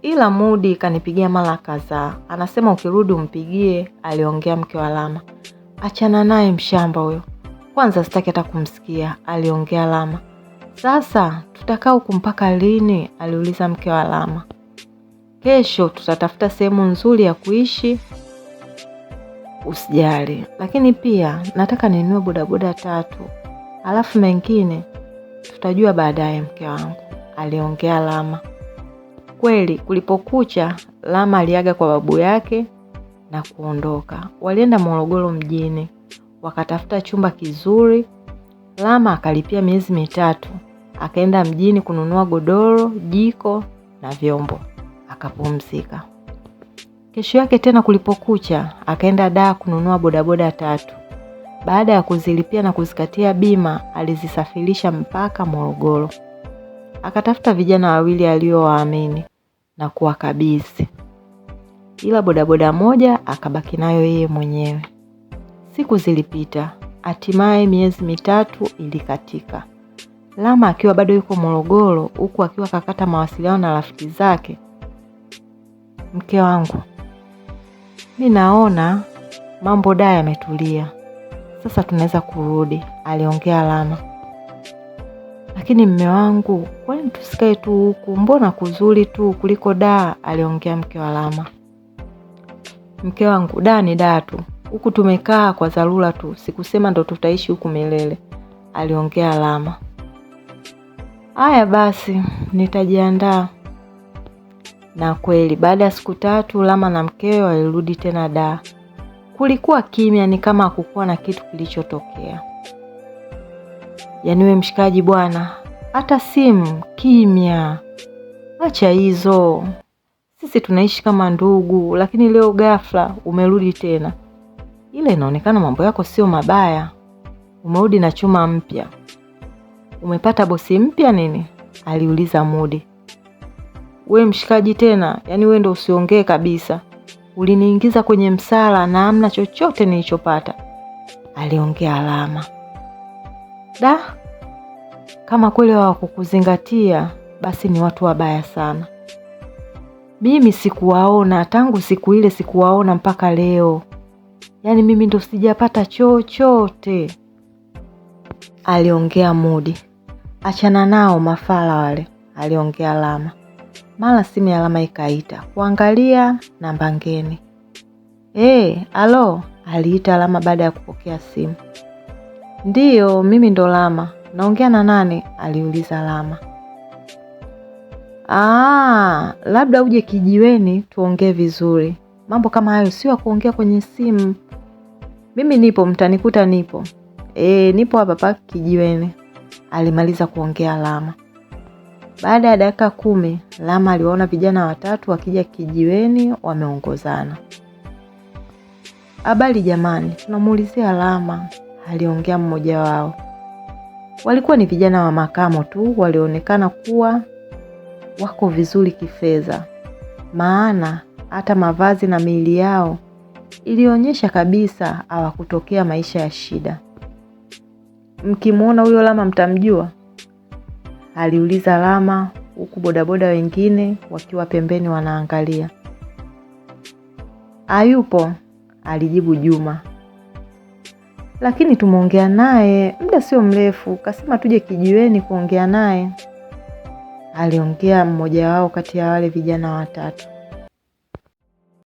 Ila Mudi kanipigia mara kadhaa. Anasema ukirudi umpigie, aliongea mke wa Lama. Achana naye mshamba huyo. Kwanza sitaki hata kumsikia, aliongea Lama. Sasa tutakaa huku mpaka lini? Aliuliza mke wa Lama. Kesho tutatafuta sehemu nzuri ya kuishi. Usijali, lakini pia nataka ninunue bodaboda 3. Alafu mengine tutajua baadaye mke wangu, aliongea Lama. Kweli kulipokucha, Lama aliaga kwa babu yake na kuondoka. Walienda Morogoro mjini, wakatafuta chumba kizuri. Lama akalipia miezi 3. Akaenda mjini kununua godoro, jiko na vyombo. Akapumzika. Kesho yake tena kulipokucha, akaenda Dar kununua bodaboda 3. Baada ya kuzilipia na kuzikatia bima, alizisafirisha mpaka Morogoro. Akatafuta vijana 2 aliowaamini na kuwakabidhi. Ila bodaboda 1 akabaki nayo yeye mwenyewe. Siku zilipita, hatimaye miezi 3 ilikatika. Lama akiwa bado yuko Morogoro, huku akiwa kakata mawasiliano na rafiki zake. Mke wangu, mimi naona mambo Dar yametulia. Sasa tunaweza kurudi, aliongea Lama. Lakini mme wangu, kwani tusikae tu huku? Mbona kuzuri tu kuliko Dar, aliongea mke wa Lama. Mke wangu, Dar ni Dar tu. Huku tumekaa kwa dharura tu. Sikusema ndo tutaishi huku milele, aliongea Lama. Haya basi, nitajiandaa. Na kweli baada ya siku 3 Lama na mkewe walirudi tena Dar. Kulikuwa kimya, ni kama hakukuwa na kitu kilichotokea. Yaani wewe mshikaji bwana, hata simu kimya. Acha hizo. Sisi tunaishi kama ndugu, lakini leo ghafla umerudi tena. Ile inaonekana mambo yako sio mabaya. Umerudi na chuma mpya. Umepata bosi mpya nini? Aliuliza Mudi. We mshikaji tena, yani wewe ndo usiongee kabisa. Uliniingiza kwenye msala na hamna chochote nilichopata, aliongea Lama. Da, kama kweli hawakukuzingatia, basi ni watu wabaya sana. Mimi sikuwaona, tangu siku ile sikuwaona mpaka leo. Yani mimi ndo sijapata chochote, aliongea Mudi. Achana nao mafala wale, aliongea Lama. Mara simu ya Lama ikaita, kuangalia namba ngeni. Alo, aliita Lama baada ya kupokea simu. Ndiyo, mimi ndo Lama. Naongea na nani? Aliuliza Lama. Labda uje kijiweni tuongee vizuri. Mambo kama hayo sio kuongea kwenye simu. Mimi nipo, mtanikuta nipo. Nipo hapa kijiweni, alimaliza kuongea Lama. Baada ya dakika 10, Lama aliwaona vijana 3 wakija kijiweni wameongozana. Habari jamani, tunamuulizia Lama, aliongea mmoja wao. Walikuwa ni vijana wa makamo tu, walionekana kuwa wako vizuri kifedha. Maana hata mavazi na miili yao ilionyesha kabisa hawakutokea maisha ya shida. Mkimuona huyo Lama mtamjua? Aliuliza Lama, huku bodaboda wengine wakiwa pembeni wanaangalia. Hayupo, alijibu Juma. Lakini tumeongea naye muda sio mrefu, kasema tuje kijiweni kuongea naye, aliongea mmoja wao kati ya wale vijana 3.